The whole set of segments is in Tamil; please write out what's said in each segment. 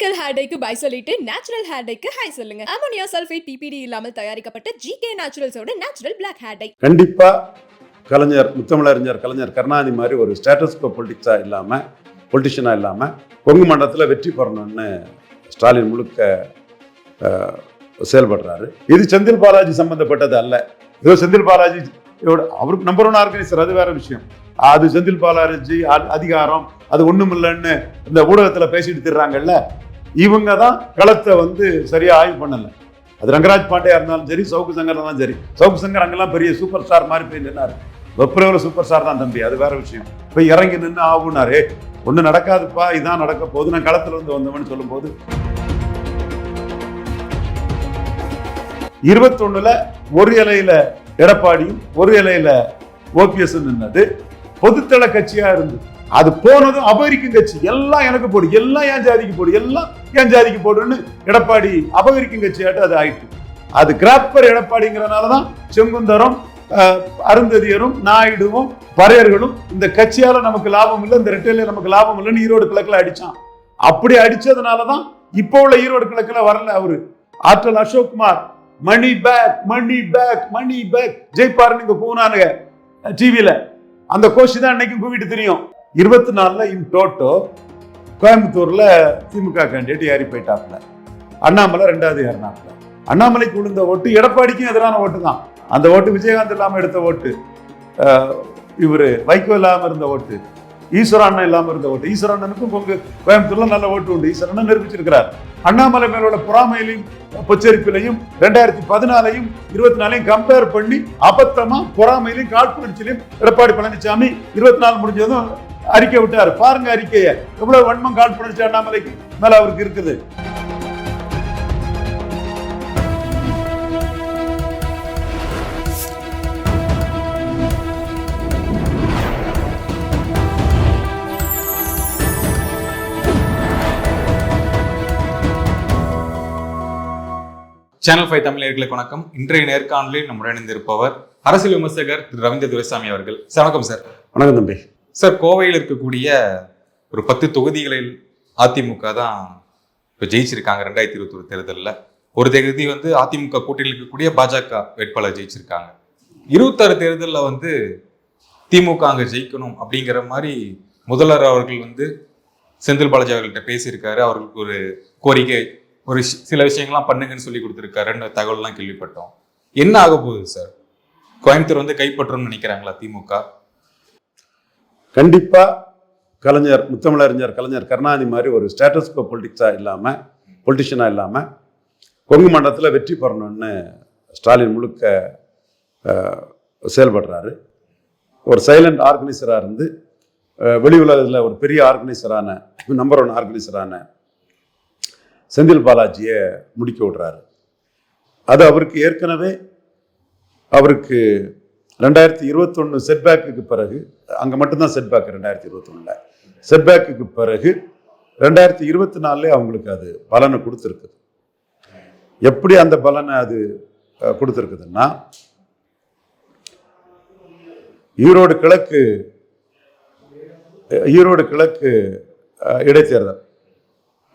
கெமிக்கல் ஹேர் டைக்கு பை சொல்லிட்டு நேச்சுரல் ஹேர் டைக்கு ஹை சொல்லுங்க. அமோனியா சல்ஃபேட் பிபிடி இல்லாமல் தயாரிக்கப்பட்ட ஜிகே நேச்சுரல்ஸோட நேச்சுரல் பிளாக் ஹேர் டை. கண்டிப்பா கலைஞர், முத்தமிழறிஞர் கலைஞர் கருணாநிதி மாதிரி ஒரு ஸ்டேட்டஸ்கோ பொலிட்டிக்ஸா இல்லாம, பொலிட்டிஷியனா இல்லாம கொங்கு மண்டலத்தில் வெற்றி பெறணும்னு ஸ்டாலின் முழுக்க செயல்படுறாரு. இது செந்தில் பாலாஜி சம்பந்தப்பட்டது அல்ல. ஏதோ செந்தில் பாலாஜி அவருக்கு நம்பர் 1 ஆர்கனைசர், அது வேற விஷயம். அது செந்தில் பாலாஜி அதிகாரம் அது ஒண்ணும் இல்லைன்னு இந்த ஊடகத்துல பேசிட்டு திர்றாங்கல்ல, இவங்க தான் களத்தை சரியா ஆய்வு பண்ணல. அது ரங்கராஜ் பாண்டியா இருந்தாலும் சரி, சவுக்கு சங்கர் தான் சரி. சவுக்கு சங்கர் அங்கெல்லாம் பெரிய சூப்பர் ஸ்டார் மாதிரி போய் நின்னாரு. வெப்ரவரி சூப்பர் ஸ்டார் தான் தம்பி, அது வேற விஷயம். போய் இறங்கி நின்று ஆகுனாரு, ஒண்ணு நடக்காதுப்பா, இதான் நடக்க போகுது, நான் களத்துல வந்தவன்னு சொல்லும் போது 21ல ஒரு இலையில எடப்பாடியும் ஒரு இலையில ஓபிஎஸ் நின்னது பொதுத்தள கட்சியா இருந்து, அது போனதும் அபகரிக்கும் கட்சி. எல்லாம் எனக்கு போடு, எல்லாம் என் ஜாதிக்கு போடு, எல்லாம் என் ஜாதிக்கு போடுன்னு எடப்பாடி அபகரிக்கும் கட்சியாட்டு அது ஆயிட்டு. அது கிராப்பர் எடப்பாடிங்கிறனாலதான் செங்குந்தரும் அருந்ததியரும் நாயுடுவும் பறையர்களும் இந்த கட்சியால நமக்கு லாபம் இல்லை, இந்த ரெட்டையில நமக்கு லாபம் இல்லைன்னு ஈரோடு கிழக்குல அடிச்சான். அப்படி அடிச்சதுனாலதான் இப்போ உள்ள ஈரோடு கிழக்குல வரல அவரு. Aatral Ashokkumar money back money back money back ஜெயிப்பாரு நீங்க போனானுங்க டிவில. அந்த கோஷி தான் இன்னைக்கு கூவிட்டு தெரியும். 24ல இன் டோட்டோ கோயம்புத்தூர்ல திமுக கேண்டிடேட் ஏறி போயிட்டாப்ல. அண்ணாமலை 2வது ஏறினாப்ல. அண்ணாமலைக்கு விழுந்த ஓட்டு எடப்பாடிக்கும் எதிரான ஓட்டு தான். அந்த ஓட்டு விஜயகாந்த் இல்லாம எடுத்த ஓட்டு, இவரு வைகோ இல்லாம இருந்த ஓட்டு, ஈஸ்வரண்ணன் இல்லாம இருந்த ஓட்டு. ஈஸ்வரண்ணனுக்கும் கோயம்புத்தூர்ல நல்ல ஓட்டு உண்டு, ஈஸ்வரண்ணன் நிரூபிச்சிருக்கிறார். அண்ணாமலை மேலோட பொறாமையிலையும் பொச்சரிப்பிலையும் 2014ஐயும் 24ஐயும் கம்பேர் பண்ணி அபத்தமா பொறாமையிலையும் காழ்ப்புணர்ச்சியிலையும் எடப்பாடி பழனிசாமி 24 முடிஞ்சதும் அறிக்கை விட்டாரு. பாருங்க அறிக்கையை, எவ்வளவு வன்மம் காழ்ப்புணர்ச்சி அண்ணாமலைக்கு மேல அவருக்கு இருக்குது. சேனல் 5 தமிழர்களுக்கு வணக்கம். இன்றைய நேர்காணலில் நம்முடன் இணைந்திருப்பவர் அரசியல் விமர்சகர் திரு ரவீந்திர துரைசாமி அவர்கள். வணக்கம் சார். வணக்கம் தம்பி. சார், கோவையில் இருக்கக்கூடிய ஒரு 10 தொகுதிகளில் அதிமுக தான் இப்போ ஜெயிச்சிருக்காங்க. 2021 தேர்தலில் ஒரு தொகுதி அதிமுக கூட்டணியில் இருக்கக்கூடிய பாஜக வேட்பாளர் ஜெயிச்சிருக்காங்க. 26 தேர்தலில் திமுக அங்கே ஜெயிக்கணும் அப்படிங்கிற மாதிரி முதல்வர் அவர்கள் செந்தில் பாலாஜி அவர்கள்ட்ட பேசியிருக்காரு. அவர்களுக்கு ஒரு கோரிக்கை, ஒரு சில விஷயங்கள்லாம் பண்ணுங்கன்னு சொல்லி கொடுத்துருக்காருன்னு தகவல்லாம் கேள்விப்பட்டோம். என்ன ஆக போகுது சார்? கோயம்புத்தூர் கைப்பற்றணும்னு நினைக்கிறாங்களா திமுக? கண்டிப்பா கலைஞர், முத்தமிழறிஞர் கலைஞர் கருணாநிதி மாதிரி ஒரு ஸ்டேட்டஸ்கோ பொலிட்டிக்ஸா இல்லாம, பொலிட்டிஷியனா இல்லாம கொங்கு மண்டலத்தில் வெற்றி பெறணும்னு ஸ்டாலின் முழுக்க செயல்படுறாரு. ஒரு சைலண்ட் ஆர்கனைசரா இருந்து வெளி உலகத்தில் ஒரு பெரிய ஆர்கனைசரான, நம்பர் 1 ஆர்கனைசரான செந்தில் பாலாஜியை முடிக்க விடுறாரு. அது அவருக்கு ஏற்கனவே 2021 செட்பேக்கு பிறகு, அங்கே மட்டும்தான் செட்பேக் 2021 செட்பேக்கு பிறகு 2024 அவங்களுக்கு அது பலனை கொடுத்துருக்குது. எப்படி அந்த பலனை அது கொடுத்துருக்குதுன்னா, ஈரோடு கிழக்கு இடைத்தேர்தல்,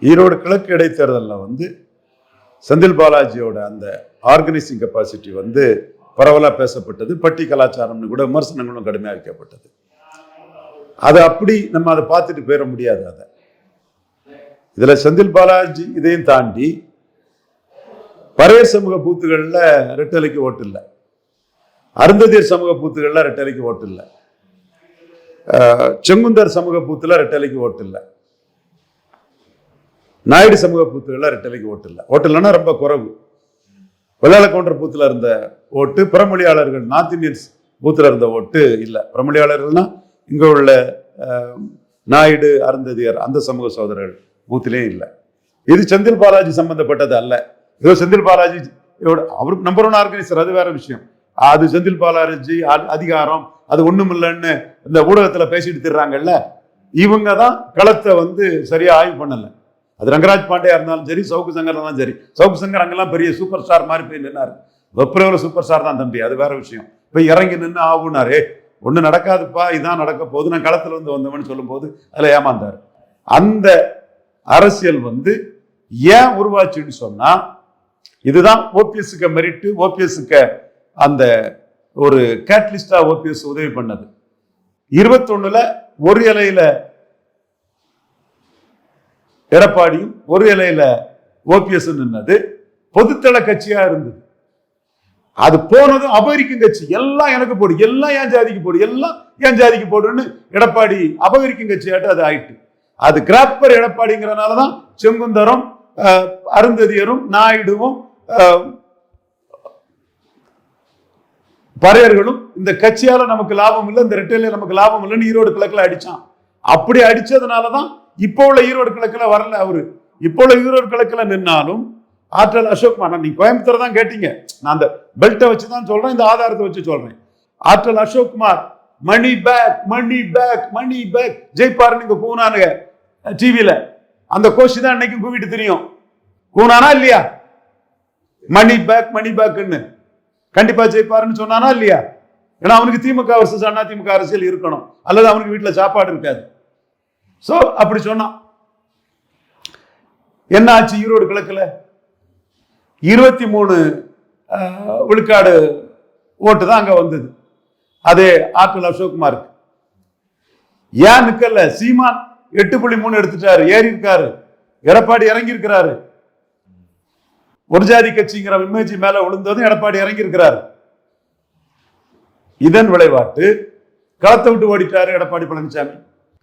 ஈரோடு கிழக்கு இடைத்தேர்தலில் செந்தில் பாலாஜியோட அந்த ஆர்கனைசிங் கெப்பாசிட்டி பரவலாக பேசப்பட்டது. பட்டி கலாச்சாரம்னு கூட விமர்சனங்களும் கடுமையாக வைக்கப்பட்டது. அது அப்படி நம்ம அதை பார்த்துட்டு போயிட முடியாது. அதை இதுல செந்தில் பாலாஜி இதையும் தாண்டி பறையர் சமூக பூத்துகளில் ரெட்டலைக்கு ஓட்டு இல்லை, அருந்ததியர் சமூக பூத்துகளில் ரெட்டலைக்கு ஓட்டு இல்லை, செங்குந்தர் சமூக பூத்துல ரெட்டலைக்கு ஓட்டு இல்லை, நாயுடு சமூக பூத்துகள்ல ரெட்டலைக்கு ஓட்டு இல்லை. ஓட்டு இல்லைன்னா ரொம்ப குறைவு. வெள்ளாள கவுண்டர் பூத்துல இருந்த ஓட்டு, புறமொழியாளர்கள் நார்த் இந்தியன்ஸ் பூத்துல இருந்த ஓட்டு இல்லை. புறமொழியாளர்கள்னா இங்க உள்ள நாயுடு, அருந்ததியர் அந்த சமூக சகோதரர்கள் பூத்திலேயும் இல்லை. இது செந்தில் பாலாஜி சம்பந்தப்பட்டது அல்ல. ஏதோ செந்தில் பாலாஜி அவருக்கு நம்பர் 1 ஆர்கனைசர், அது வேற விஷயம். அது செந்தில் பாலாஜி அதிகாரம் அது ஒண்ணும் இல்லைன்னு இந்த ஊடகத்துல பேசிட்டு திர்றாங்கல்ல, இவங்க தான் களத்தை சரியா ஆய்வு பண்ணல. அது ரங்கராஜ் பாண்டியா இருந்தாலும் சரி, சவுக்கு சங்கர் தான் சரி. சவுக்கு சங்கர் அங்கெல்லாம் பெரிய சூப்பர் ஸ்டார் மாதிரி போய் நின்னாரு. வெப்ரவரி சூப்பர் ஸ்டார் தான் தம்பி, அது வேற விஷயம். போய் இறங்கி நின்று ஆகுனாரு, ஒண்ணு நடக்காதுப்பா, இதான் நடக்க போகுது, நான் களத்துல வந்தவன்னு சொல்லும் போது அதுல ஏமாந்தாரு. அந்த அரசியல் ஏன் உருவாச்சுன்னு சொன்னா இதுதான் ஓபிஎஸ்க்கு மெரிட், ஓபிஎஸ்க்கு அந்த ஒரு கேட்டலிஸ்டா ஓபிஎஸ் உதவி பண்ணது. 21ல ஒரு இலையில எடப்பாடியும் ஒரு இலையில ஓபிஎஸ் நின்னது பொதுத்தள கட்சியா இருந்தது. அது போனதும் அபகரிக்கும் கட்சி, எல்லாம் எனக்கு போடு, எல்லாம் என் ஜாதிக்கு போடு, எல்லாம் என் ஜாதிக்கு போடுன்னு எடப்பாடி அபகரிக்கும் கட்சியாட்டு அது ஆயிட்டு. அது கிராப்பர் எடப்பாடிங்கிறனாலதான் செங்குந்தரும் அருந்ததியரும் நாயுடுவும் பறையர்களும் இந்த கட்சியால நமக்கு லாபம் இல்லை, இந்த ரெட்டையில நமக்கு லாபம் இல்லைன்னு ஈரோடு கிழக்குல அடிச்சான். அப்படி அடிச்சதுனாலதான் இப்போ உள்ள ஈரோடு கிழக்குல வரல அவரு. இப்போ உள்ள ஈரோடு கிழக்குல நின்னாலும் ஆற்றல் அசோக்குமார், நீ கோயம்புத்தூர் தான் கேட்டீங்க, நான் அந்த பெல்ட்டை வச்சுதான் சொல்றேன், இந்த ஆதாரத்தை வச்சு சொல்றேன். Aatral Ashokkumar money back money back money back ஜெயிப்பாரு நீங்க கூனானுங்க டிவியில, அந்த கோஷி தான் இன்னைக்கும் கூவிட்டு தெரியும். கூனானா இல்லையா? மணி பேக்னு கண்டிப்பா ஜெயிப்பாருன்னு சொன்னானா இல்லையா? ஏன்னா அவனுக்கு திமுக வர்சஸ் அண்ணா திமுக அரசியல் இருக்கணும், அல்லது அவனுக்கு வீட்டுல சாப்பாடு இருக்காது. சோ அப்படி சொன்னான். என்ன ஆச்சு ஈரோடு கிழக்குல? 23 விழுக்காடு ஓட்டு தான் அங்க வந்தது. அதே ஆற்றல் அசோக்குமாருக்கு. ஏன் நிக்கல? சீமான் 8.3 எடுத்துட்டாரு, ஏறி இருக்காரு. எடப்பாடி இறங்கி இருக்கிறாரு. ஒரு ஜாதி கட்சிங்கிற இமேஜ் மேல விழுந்ததும் எடப்பாடி இறங்கி இருக்கிறாரு. இதன் விளைவாட்டு களத்தை விட்டு ஓடிட்டாரு எடப்பாடி பழனிசாமி.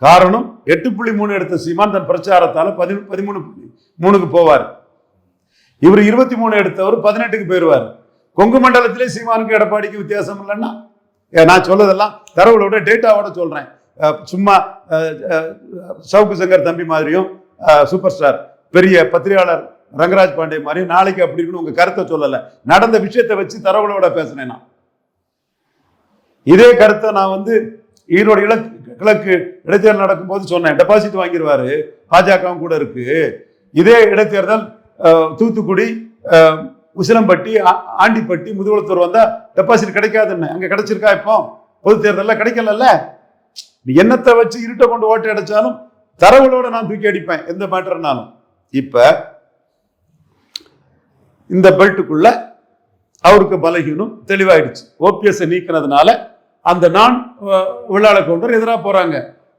காரணம் 8.3 எடுத்த சீமான் தன் பிரச்சாரத்தால 13.3க்கு போவார். இவர் 23 எடுத்தவர் 18க்கு போயிருவார். கொங்கு மண்டலத்திலே சீமானுக்கு எடப்பாடிக்கு வித்தியாசம் இல்லைன்னா, நான் சொல்லதெல்லாம் தரவுகளோட டேட்டாவோட சொல்றேன். சும்மா சவுக்கு சங்கர் தம்பி மாதிரியும் சூப்பர் ஸ்டார் பெரிய பத்திரிகையாளர் ரங்கராஜ் பாண்டே மாதிரியும் நாளைக்கு அப்படி இருக்குன்னு உங்க கருத்தை சொல்லல, நடந்த விஷயத்தை வச்சு தரவுகளோட பேசினேன். நான் இதே கருத்தை நான் ஈரோடு கிழக்கு இடைத்தேர்தல் நடக்கும் போது சொன்னேன். டெபாசிட் வாங்கிடுவாரு, பாஜகவும் கூட இருக்கு. இதே இடைத்தேர்தல் தூத்துக்குடி, உசிலம்பட்டி, ஆண்டிப்பட்டி, முதுகுளத்தூர் வந்தா டெபாசிட் கிடைக்காதுன்னு, அங்க கிடைச்சிருக்கா? இப்போ பொது தேர்தலில் கிடைக்கல. நீ என்னத்தை வச்சு இருட்டை கொண்டு ஓட்டு அடைச்சாலும் தரவுகளோட நான் தூக்கி அடிப்பேன், எந்த மேட்டர்னாலும். இப்ப இந்த பெல்ட்டுக்குள்ள அவருக்கு பலகீனம் தெளிவாயிடுச்சு. ஓபிஎஸ் நீக்கினதுனால அந்த நான் விழாள கவுண்டர் எதிராக போறாங்க.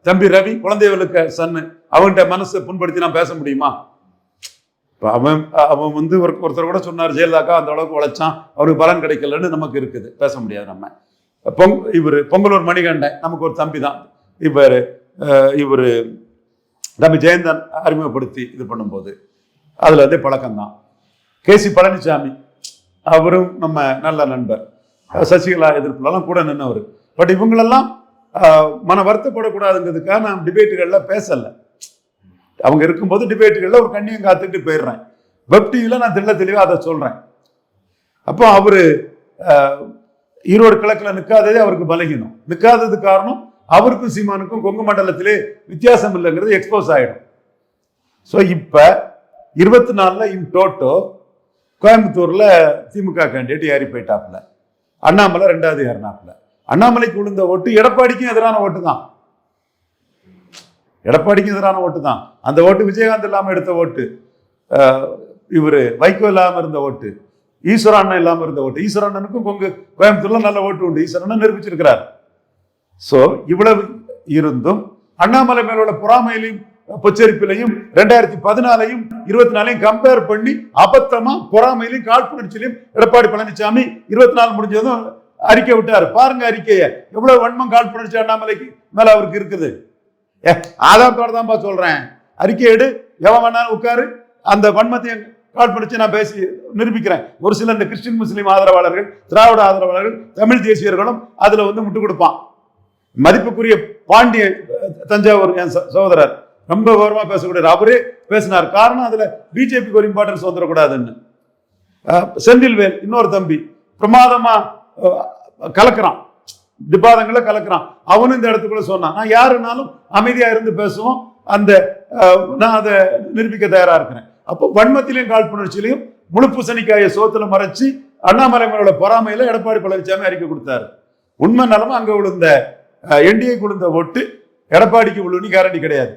தம்பி ரவி குழந்தைகளுக்கு சன்னு, அவன்கிட்ட மனசை புண்படுத்தி நான் பேச முடியுமா? அவன் ஒருத்தர் கூட சொன்னார், ஜெயலலிதாக்கா அந்த அளவுக்கு உழைச்சான், அவருக்கு பலன் கிடைக்கலன்னு நமக்கு இருக்குது, பேச முடியாது நம்ம. இவர் பொங்கலூர் மணிகண்டன் நமக்கு ஒரு தம்பி தான். இவர் தம்பி ஜெயந்தன் அறிமுகப்படுத்தி இது பண்ணும்போது அதுல பழக்கம்தான். கேசி பழனிசாமி அவரும் நம்ம நல்ல நண்பர், சசிகலா எதிர்ப்புலாம் கூட நின்றவர். பட் இவங்களெல்லாம் மன வருத்தப்படக்கூடாதுங்கிறதுக்காக நான் டிபேட்டுகள்ல பேசல. அவங்க இருக்கும்போது டிபேட்டுகள்ல ஒரு கண்ணியம் காத்துட்டு போயிடுறேன். வெப் டிவில நான் தெளிவா அதை சொல்றேன். அப்போ அவரு ஈரோடு கிழக்குல நிற்காததே அவருக்கு பலகீனம். நிற்காதது காரணம் அவருக்கும் சீமானுக்கும் கொங்கு மண்டலத்திலே வித்தியாசம் இல்லைங்கிறது எக்ஸ்போஸ் ஆயிடும். ஸோ இப்ப 24ல இன் டோட்டோ கோயம்புத்தூர்ல திமுக கேண்டிடேட் ஏறி போயிட்டாப்ல, அண்ணாமலை 2வது ஏறினாப்ல. அண்ணாமலைக்கு விழுந்த ஓட்டு எடப்பாடிக்கும் எதிரான ஓட்டு தான். எடப்பாடிக்கும் எதிரான ஓட்டு தான். அந்த ஓட்டு விஜயகாந்த் இல்லாம எடுத்த ஓட்டு, இவரு வைகோ இல்லாம இருந்த ஓட்டு, ஈஸ்வர அண்ணன் இல்லாம இருந்த ஓட்டு. ஈஸ்வர அண்ணனுக்கும் கோயம்புத்தூர்ல நல்ல ஓட்டு உண்டு, ஈஸ்வர அண்ணன் நிரூபிச்சிருக்கிறார். சோ இவ்வளவு இருந்தும் அண்ணாமலை மேல உள்ள பொறாமையிலையும் பொச்சரிப்பிலையும் 2014 24 கம்பேர் பண்ணி அபத்தமா பொறாமையிலையும் காழ்ப்புணர்ச்சியிலையும் எடப்பாடி பழனிசாமி 24 முடிஞ்சதும் அறிக்கை விட்டாரு. பாருங்க அறிக்கைய, எவ்வளவு வன்மம் காழ்ப்புணர்ச்சி அண்ணாமலைக்கு மேல அவருக்கு இருக்குது. ஆதாரத்தோட தான்ப்பா சொல்றேன். அறிக்கை எடு, எவன் வேணாலும் உட்காரு, அந்த வன்மத்தையும் காழ்ப்புணர்ச்சி நான் பேசி நிரூபிக்கிறேன். ஒரு சில இந்த கிறிஸ்டின் முஸ்லீம் ஆதரவாளர்கள், திராவிட ஆதரவாளர்கள், தமிழ் தேசியர்களும் அதுல முட்டு கொடுப்பான். மதிப்புக்குரிய பாண்டிய தஞ்சாவூர் என் சகோதரர் ரொம்ப கௌரவமா பேசக்கூடியவர், அவரே பேசினார். காரணம் அதுல பிஜேபிக்கு ஒரு இம்பார்ட்டன்ஸ் வந்துடக்கூடாதுன்னு. செந்தில்வேல் இன்னொரு தம்பி பிரமாதமா கலக்கிறான், விவாதங்களை கலக்கிறான். அவனும் இந்த இடத்துக்குள்ள சொன்னான், நான் யாருனாலும் அமைதியா இருந்து பேசுவோம், நான் அதை நிரூபிக்க தயாரா இருக்கிறேன். அப்போ வன்மத்திலையும் காழ்ப்புணர்ச்சியிலையும் முழு பூசணிக்காய சோத்துல மறைச்சு அண்ணாமலை மேல பொறாமையில எடப்பாடி பழனிசாமி அறிக்கை கொடுத்தாரு. உண்மை நிலமா அங்க விழுந்த என்டிஏ விழுந்த ஓட்டு எடப்பாடிக்கு விழுன்னு கேரண்டி கிடையாது.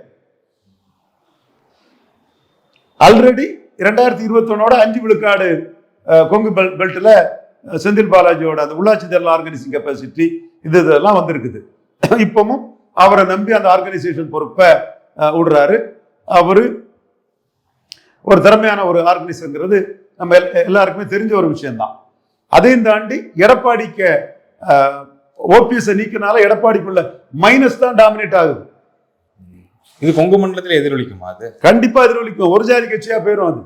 ஆல்ரெடி 2021 5 விழுக்காடு கொங்கு பெல்ட்ல செந்தில் பாலாஜியோட அந்த உள்ளாட்சி தேர்தல் ஆர்கனைசிங் கெப்பாசிட்டி இதெல்லாம் வந்திருக்குது. இப்பவும் அவரை நம்பி அந்த ஆர்கனைசேஷன் பொறுப்பை விடுறாரு. அவரு ஒரு திறமையான ஒரு ஆர்கனைசருங்கிறது நம்ம எல்லாருக்குமே தெரிஞ்ச ஒரு விஷயம்தான். அதையும் தாண்டி எடப்பாடிக்கு ஓபிஎஸ் நீக்கினால எடப்பாடிக்குள்ள மைனஸ் தான் டாமினேட் ஆகுது. இது கொங்கு மண்டலத்தில் எதிரொலிக்குமா? அது கண்டிப்பா எதிரொலிக்கும். ஒரு ஜாதி கட்சியா போயிடும். அது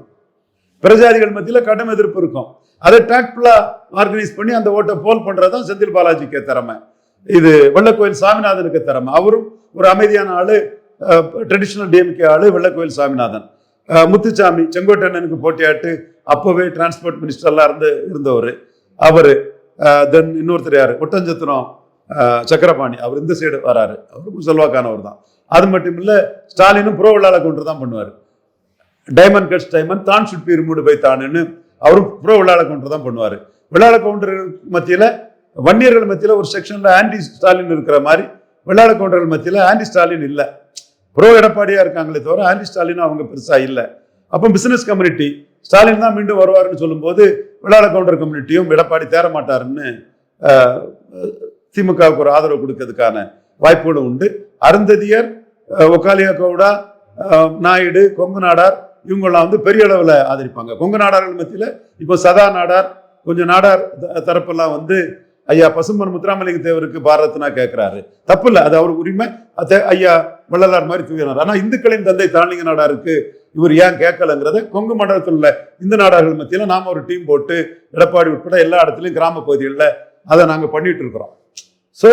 பிரஜாதிகள் மத்தியில கடும் எதிர்ப்பு இருக்கும். அதை டாக்ட்ஃபுல்லா ஆர்கனைஸ் பண்ணி அந்த ஓட்டை போல் பண்றதுதான் செந்தில் பாலாஜிக்கு திறமை. இது வெள்ளக்கோயில் சாமிநாதனுக்கு திறமை. அவரும் ஒரு அமைதியான ஆளு, ட்ரெடிஷனல் டிஎம்கே ஆளு வெள்ளக்கோயில் சாமிநாதன். முத்துசாமி செங்கோட்டையனுக்கு போட்டியாட்டு அப்பவே டிரான்ஸ்போர்ட் மினிஸ்டர்லாம் இருந்தவர். அவரு தென் இன்னொருத்தர் யாரு, ஒட்டஞ்சத்திரம் சக்கரபாணி, அவர் இந்த சைடு வராரு. அவருக்கும் செல்வாக்கானவர் தான். அது மட்டும் இல்ல, ஸ்டாலினும் ப்ரோ விழால கொண்டு தான் பண்ணுவார். டைமண்ட் கட்ஸ் டைமண்ட் தான் சுட் பி ரிமூவ்டு பை தான்னு அவரும் ப்ரோ விழால கொண்டு தான் பண்ணுவார். விழால கவுண்டர்கள் மத்தியில, வன்னியர்கள் மத்தியில ஒரு செக்ஷன்ல ஆன்டி ஸ்டாலின் இருக்கிற மாதிரி விழால கவுண்டர்கள் மத்தியில ஆன்டி ஸ்டாலின் இல்லை. ப்ரோ எடப்பாடியா இருக்காங்களே தவிர ஆன்டி ஸ்டாலின் அவங்க பெருசா இல்லை. அப்போ பிசினஸ் கம்யூனிட்டி ஸ்டாலின் தான் மீண்டும் வருவாருன்னு சொல்லும்போது விழால கவுண்டர் கம்யூனிட்டியும் எடப்பாடி தேர மாட்டாருன்னு திமுகவுக்கு ஒரு ஆதரவு கொடுக்கறதுக்கான வாய்ப்புகளும் உண்டு. அருந்ததியர், ஒக்காலியா கவுடா, நாயுடு, கொங்கு நாடார் இவங்கெல்லாம் பெரிய அளவில் ஆதரிப்பாங்க. கொங்கு நாடார்கள் மத்தியில் இப்போ சதா நாடார், கொஞ்சம் நாடார் தரப்பெல்லாம் ஐயா பசும்பொன் முத்துராமலிங்க தேவருக்கு பாரத்னா கேட்கிறாரு. தப்பு இல்லை, அது அவருக்கு உரிமை. ஐயா வள்ளலார் மாதிரி தூக்கினார். ஆனால் இந்துக்களின் தந்தை தாளிங்க நாடாருக்கு இவர் ஏன் கேட்கலங்கிறத கொங்கு மண்டலத்தில் உள்ள இந்து நாடார்கள் மத்தியில் நாம ஒரு டீம் போட்டு எடப்பாடி உட்பட எல்லா இடத்துலையும் கிராம பகுதிகளில் அதை நாங்கள் பண்ணிட்டு இருக்கிறோம். ஸோ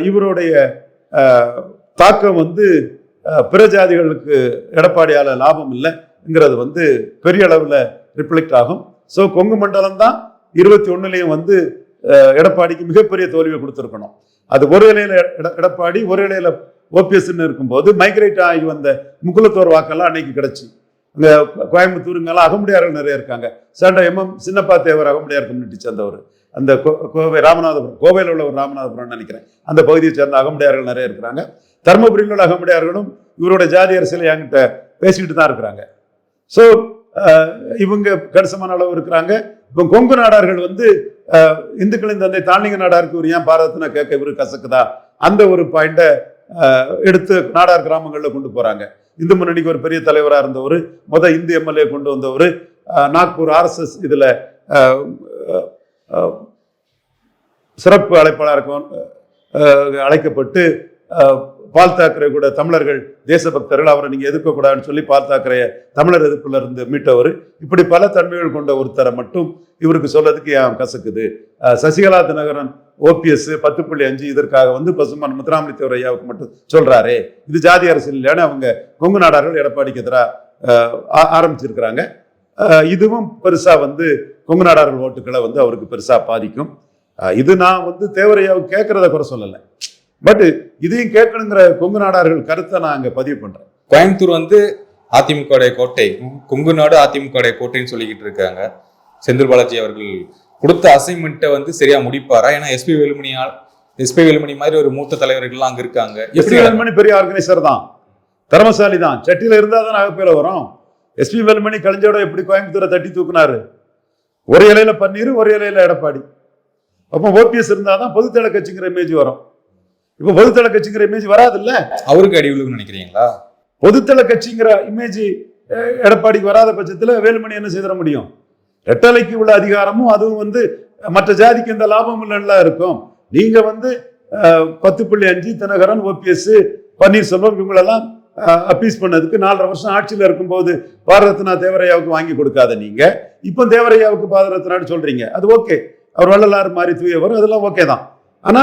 இவருடைய தாக்கம் பிற ஜாதிகளுக்கு எடப்பாடியால லாபம் இல்லைங்கிறது பெரிய அளவில் ரிஃப்ளெக்ட் ஆகும். ஸோ கொங்கு மண்டலம் தான் 21லையும் எடப்பாடிக்கு மிகப்பெரிய தோல்வியை கொடுத்துருக்கணும். அது ஒரு இலையில எடப்பாடி, ஒரு இலையில ஓபிஎஸ் இருக்கும்போது மைக்ரேட் ஆகி வந்த முக்குலத்தோர் வாக்கெல்லாம் அன்னைக்கு கிடைச்சி. அங்கே கோயம்புத்தூருங்கெல்லாம் அகமுடையார்கள் நிறைய இருக்காங்க. சேண்ட எம்எம் சின்னப்பா தேவர் அகமுடையார் கம்யூனிட்டி சேர்ந்தவர். அந்த கோவை ராமநாதபுரம், கோவையில் உள்ள ஒரு ராமநாதபுரம் நினைக்கிறேன், அந்த பகுதியை சேர்ந்த அகமுடையார்கள் நிறைய இருக்கிறாங்க. தர்மபுரியில் உள்ள அகமுடையார்களும் இவரோட ஜாதி அரசியலை என்கிட்ட பேசிக்கிட்டு தான் இருக்கிறாங்க. ஸோ இவங்க கணிசமான அளவு இருக்கிறாங்க. இப்போ கொங்கு நாடார்கள் இந்துக்களின் தந்தை தாண்டிங்க நாடாருக்கு ஒரு ஏன் பாரத்னா கேட்க இவரு கசக்குதா, அந்த ஒரு பாயிண்ட எடுத்து நாடார் கிராமங்களில் கொண்டு போறாங்க. இந்து முன்னணிக்கு ஒரு பெரிய தலைவராக இருந்தவர், இந்து எம்எல்ஏ கொண்டு வந்தவர், நாக்பூர் RSS இதுல சிறப்பு அழைப்பாளருக்கு அழைக்கப்பட்டு பால் தாக்கரே கூட தமிழர்கள் தேசபக்தர்கள், அவரை நீங்க எதிர்க்கக்கூடாதுன்னு சொல்லி பால் தாக்கரைய தமிழர் எதிர்ப்புல இருந்து மீட்டவர். இப்படி பல தன்மைகள் கொண்ட ஒருத்தரை மட்டும் இவருக்கு சொல்லதுக்கு ஏன் கசக்குது? சசிகலா தினகரன் OPS 10.5 இதற்காக பசுமன் முத்துராமலிங்க தேவர் ஐயாவுக்கு மட்டும் சொல்றாரு. இது ஜாதி அரசியல் இல்லைன்னு அவங்க கொங்கு நாடார்கள் எடப்பாடிக்கு எதிராக ஆரம்பிச்சிருக்கிறாங்க. இதுவும் பெருசா கொங்கு நாடார்கள் ஓட்டுக்களை அவருக்கு பெருசா பாதிக்கும். இது நான் தேவரையாவுக்கு கேட்கறத குறை சொல்லலை, பட் இதையும் கேட்கணுங்கிற கொங்கு நாடார்கள் கருத்தை நான் அங்க பதிவு பண்றேன். கோயம்புத்தூர் அதிமுக கோட்டை, கொங்கு நாடு அதிமுக கோட்டைன்னு சொல்லிக்கிட்டு இருக்காங்க. செந்தில் பாலாஜி அவர்கள் கொடுத்த அசைன்மெண்ட்டை சரியா முடிப்பாரா? ஏன்னா எஸ்பி வேலுமணி மாதிரி ஒரு மூத்த தலைவர்கள்லாம் அங்க இருக்காங்க. எஸ்பி வேலுமணி பெரிய ஆர்கனைசர் தான், திறமசாலி தான். சட்டியில இருந்தா தான் அகப்பையில வரும். எஸ்பி வேலுமணி கலைஞரோட எப்படி கோயம்புத்தூரை தட்டி தூக்குனாரு? ஒரு இலையில பன்னீர், ஒரு இலையில எடப்பாடி. அப்போ OPS இருந்தாதான் பொதுத்தள கட்சிங்கிற இமேஜ் வரும். இப்ப பொதுத்தள கட்சிங்கிற இமேஜ் வராது இல்ல. அவருக்கு அடி விழுகும்னு நினைக்கிறீங்களா? பொதுத்தள கட்சிங்கிற இமேஜ் எடப்பாடிக்கு வராத பட்சத்துல வேலுமணி என்ன செய்திட முடியும்? ரெட்டலைக்கு உள்ள அதிகாரமும் அதுவும் மற்ற ஜாதிக்கு எந்த லாபமும் இல்லைன்னா இருக்கும். நீங்க 10.5 தினகரன், OPS, பன்னீர்செல்வம் இவங்களெல்லாம் அப்பீஸ் பண்ணதுக்கு 4.5 வருஷம் ஆட்சியில் இருக்கும்போது பாரத்னா தேவரையாவுக்கு வாங்கி கொடுக்காத நீங்க இப்போ தேவரையாவுக்கு பாரத்னான்னு சொல்றீங்க. அது ஓகே, அவர் வள்ளலார் மாதிரி தூயவர், அதெல்லாம் ஓகே தான். ஆனா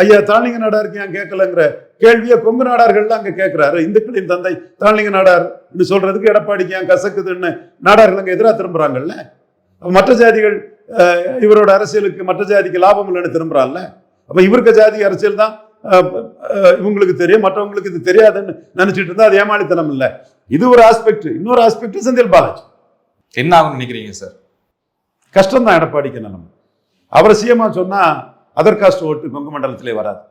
ஐயா தாளிங்க நாடாருக்கு ஏன் கேட்கலங்கிற கேள்வியை கொங்கு நாடார்கள் அங்க கேட்கிறாரு. இந்துக்களின் தந்தை தாளிங்க நாடார் சொல்றதுக்கு எடப்பாடிக்கு ஏன் கசக்குதுன்னு நாடார்கள் அங்க எதிராக திரும்புறாங்கல்ல. மற்ற ஜாதிகள் இவரோட அரசியலுக்கு மற்ற ஜாதிக்கு லாபம் இல்லைன்னு திரும்புறாங்கல்ல. அப்ப இவருக்கு ஜாதி அரசியல் தான் இவங்களுக்கு தெரியும், மற்றவங்களுக்கு இது தெரியாதுன்னு நினைச்சிட்டு இருந்தா அது ஏமாளித்தனம் இல்லை. இது ஒரு ஆஸ்பெக்ட். இன்னொரு ஆஸ்பெக்ட் செந்தில் பாலாஜி என்ன ஆகும் நினைக்கிறீங்க சார்? கஷ்டம் தான் எடப்பாடிக்கு. நிலைமை அவசியமா சொன்னா அதர் காஸ்ட் ஓட்டு கொங்கு மண்டலத்திலே வராது.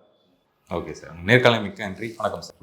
ஓகே சார், நேர்காணல் மிக்க நன்றி. வணக்கம் சார்.